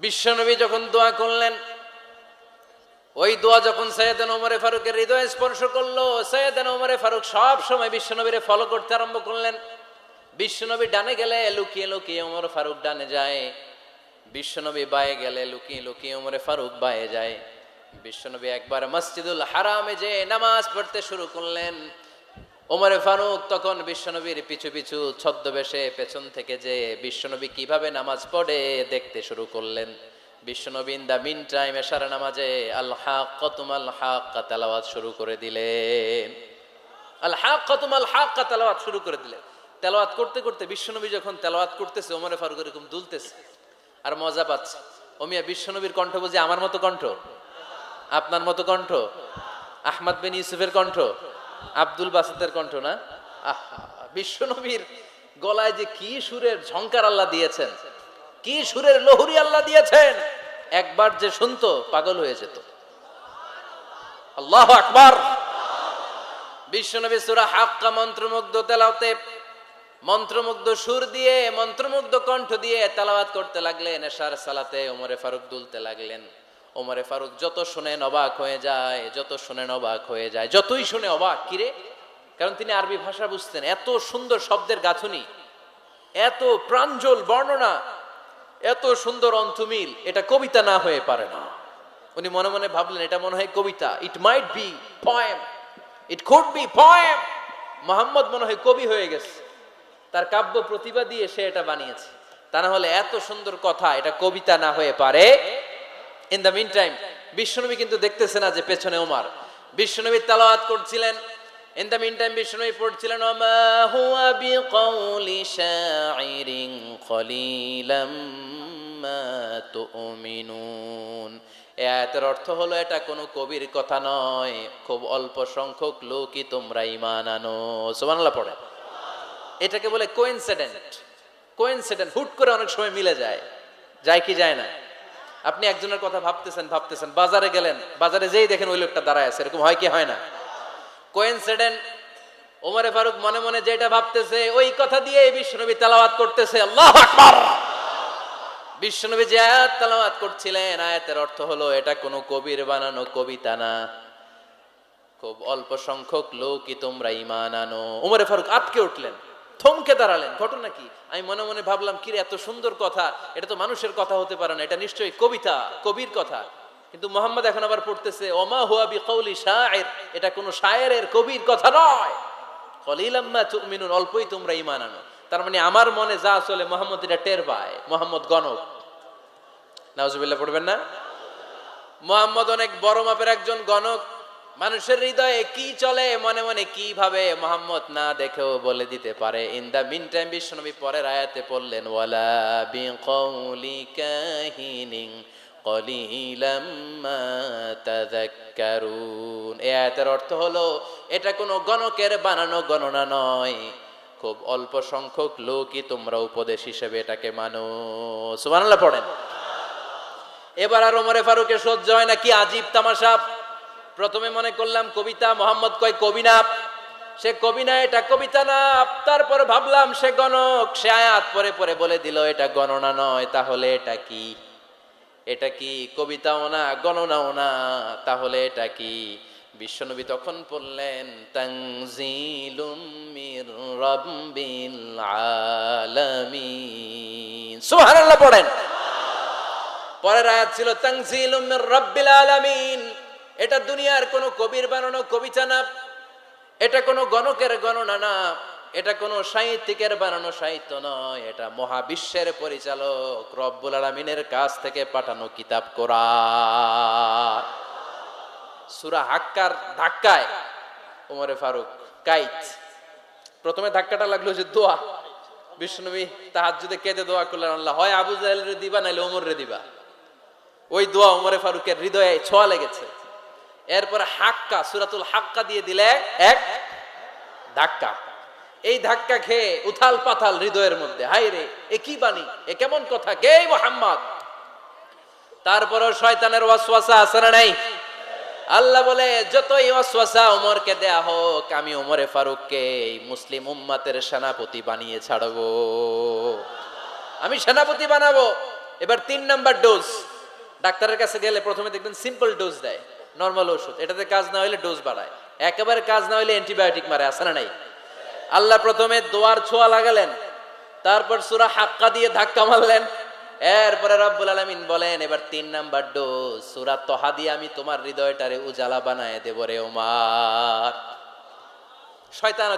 বিশ্বনবী যখন দোয়া করলেন, ওই দোয়া যখন সাইয়েদনা ওমর ফারুকের হৃদয়ে স্পর্শ করলো, সাইয়েদনা ওমর ফারুক সব সময় বিশ্বনবীরে ফলো করতে আরম্ভ করলেন। বিশ্বনবী ডানে গেলে লুকিয়ে লুকিয়ে ওমর ফারুক ডানে যায়, বিশ্বনবী বায়ে গেলে লুকিয়ে লুকিয়ে ওমর ফারুক বায়ে যায়। বিশ্বনবী একবার মসজিদুল হারামে যে নামাজ পড়তে শুরু করলেন, ওমর ফারুক তখন বিশ্বনবীর পিছু পিছু ছদ্মবেশে পেছন থেকে যে বিশ্বনবী কিভাবে নামাজ পড়ে দেখতে শুরু করলেন। বিশ্বনবী ইন দা মিন টাইম এশার নামাজে আল হাক্কাতুমাল হাক্কা তেলাওয়াত শুরু করে দিলেন। আল হাক্কাতুমাল হাক্কা তেলাওয়াত শুরু করে দিলেন। তেলাওয়াত করতে করতে বিশ্বনবী যখন তেলাওয়াত করতেছে, ওমর ফারুক এরকম দুলতেছে আর মজা পাচ্ছে। ওমিয়া বিশ্বনবীর কণ্ঠ বুঝি আমার মতো কণ্ঠ, আপনার মতো কণ্ঠ, আহমদ বিন ইউসুফের কণ্ঠ, আব্দুল বাসিতের কণ্ঠ না? আহা, বিশ্বনবীর গলায় যে কি সুরের ঝংকার আল্লাহ দিয়েছেন, কি সুরের লহরী আল্লাহ দিয়েছেন, একবার যে শুনতো পাগল হয়ে যেত। আল্লাহু আকবার। বিশ্বনবী সূরা হাক্কা মন্ত্রমুগ্ধ তেলাওয়াতে, মন্ত্রমুগ্ধ সুর দিয়ে, মন্ত্রমুগ্ধ কণ্ঠ দিয়ে তেলাওয়াত করতে লাগলেন। এশার সালাতে ওমরে ফারুক দুলতে লাগলেন। ওমরে ফারুক যত শুনেন অবাক হয়ে যায়, যত শুনেন অবাক হয়ে যায়, যতই শুনে অবাক। কিরে? কারণ তিনি আরবি ভাষা বুঝতেন। এত সুন্দর শব্দের গাঁথুনি, এত প্রাঞ্জল বর্ণনা, এত সুন্দর অন্তমিল, এটা কবিতা না হয়ে পারে না। উনি মনে মনে ভাবলেন, এটা মনে হয় কবিতা। It might be poem, it could be poem. Muhammad মনে হয় কবি হয়ে গেছে, তার কাব্য প্রতিভা দিয়ে সে এটা বানিয়েছে। তা না হলে এত সুন্দর কথা, এটা কবিতা না হয়ে পারে। ইন দ্য মিন টাইম বিশ্বনবী কিন্তু দেখতেছে না যে পেছনে ওমর। বিশ্বনবী তেলাওয়াত করছিলেন। ইন দ্য মিন টাইম বিশ্বনবী পড়ছিলেন, ওমা হুয়া বিকাউলি শাইরিন কলিলাম মা তুমিনুন। এই আয়াতের অর্থ হলো, এটা কোনো কবির কথা নয়, খুব অল্প সংখ্যক লোকই তোমরা ঈমান আনো। সুবহানাল্লাহ পড়ে। এটাকে বলে কোইন্সিডেন্ট। কোইন্সিডেন্ট, হুট করে অনেক সময় মিলে যায়। যায় কি যায় না? আপনি একজনের কথা ভাবতেছেন ভাবতেছেন, বাজারে গেলেন, বাজারে যেই দেখেন ওই লোকটা দাঁড়ায় আছে, এরকম হয় কি হয় না? কোইন্সিডেন্ট। ওমরে ফারুক মনে মনে যেটা ভাবতেছে ওই কথা দিয়ে বিশ্বনবী তেলাওয়াত করতেছে। আল্লাহু আকবার। বিশ্বনবী যে আয়াত তেলাওয়াত করছিলেন, আয়াতের অর্থ হলো, এটা কোনো কবির বানানো কবিতা না, খুব অল্প সংখ্যক লোকই তোমরা ঈমান আনো। ওমরে ফারুক আটকে উঠলেন, থমকে দাঁড়ালেন। ঘটনা কি? আমি মনে মনে ভাবলাম, কিরে এত সুন্দর কথা, এটা তো মানুষের কথা হতে পারে না, এটা নিশ্চয়ই কবিতা, কবির কথা। কিন্তু মুহাম্মদ এখন আবার পড়তেছে, ওমা হুয়া বিকাউলি শাইর, এটা কোনো শায়েরের, কবির কথা নয়। কলিলাম মা তুমিনুন, অল্পই তোমরা ঈমান আনো। তার মানে আমার মনে যা চলে মুহাম্মদ এটা টের পায়। মুহাম্মদ গণক। নাউজুবিল্লাহ পড়বেন না? মুহাম্মদ অনেক বড় মাপের একজন গণক। মানুষের হৃদয়ে কি চলে, মনে মনে কি ভাবে, মুহাম্মদ না দেখেও বলে দিতে পারে। ইন দা মিন টাইম বিশ্বনবী পরের আয়াতে পড়লেন, ওয়ালা বিকাউলি কাহিনিন কলিলাম মা তাযাক্কারুন। এই আয়াতের অর্থ হলো, এটা কোনো গণকের বানানো গণনা নয়, খুব অল্প সংখ্যক লোকই তোমরা উপদেশ হিসেবে এটাকে মানো। সুবহানাল্লাহ পড়েন। এবার আর ওমরে ফারুকের সহ্য হয় না, কি আজীব তামাশা। প্রথমে মনে করলাম কবিতা, মোহাম্মদ কয় কবি না, সে কবি না, এটা কবিতা না। তারপরে ভাবলাম সে গণক, সে আয়াত পরে পরে বলে দিল এটা গণনা নয়, তাহলে এটা কি? এটা কি কবিতাও না, গণনাও না, তাহলে এটা কি? বিশ্বনবী তখন বললেন, তানজিলুম মির রাব্বিল আলামিন। সুবহানাল্লাহ পড়েন। পরের আয়াত ছিল তানজিলুম মির রাব্বিল আলামিন। এটা দুনিয়ার কোনো কবির বানানো কবিতা না, এটা কোনো গণকের গণনা না, এটা কোনো সাহিত্যিকের বানানো সাহিত্য নয়, এটা মহাবিশ্বের পরিচালক রব্বুল আলামিনের কাছ থেকে পাঠানো কিতাব কোরআন। সূরা হাক্কার ধাক্কায় ওমরে ফারুক কাইত। প্রথমে ধাক্কাটা লাগলো যে দোয়া। বিশ্বনবী তাহাজ্জুদে কেঁদে দোয়া করলেন, আল্লাহ হয় আবু জাহেলরে দিবা, নাইলে ওমররে দিবা। ওই দোয়া ওমরে ফারুকের হৃদয়ে ছোঁয়া লেগেছে। এরপরে হাক্কা, সূরাতুল হাক্কা দিয়ে দিলে এক ধাক্কা। এই ধাক্কা খেয়ে উথাল পাথাল হৃদয়ের মধ্যে, হায় রে এ কি বাণী, এ কেমন কথা, কে মুহাম্মদ? তারপরও শয়তানের ওয়াসওয়াসা আছে না নাই? আল্লাহ বলে, যতই ওয়াসওয়াসা ওমরকে দেয়া হোক, আমি ওমরে ফারুককে এই মুসলিম উম্মতের সেনাপতি বানিয়ে ছাড়বো, আমি সেনাপতি বানাবো। এবার 3 নাম্বার ডোজ। ডাক্তারের কাছে গেলে প্রথমে দেখবেন সিম্পল ডোজ দেয়, নরমাল ওষুধ, এটাতে কাজ না হলে ডোজ বাড়ায়, একেবারে কাজ না হলে অ্যান্টিবায়োটিক মারে, আছে না নাই? আল্লাহ প্রথমে দোয়ার ছোঁয়া লাগালেন, তারপর সূরা হাক্কা দিয়ে ধাক্কা মারলেন, এরপরে রব্বুল আলামিন বলেন এবার 3 নাম্বার ডোজ সূরা তহা দিয়ে আমি তোমার হৃদয়টারে উজালা বানায় দেব রে ওমর। শয়তান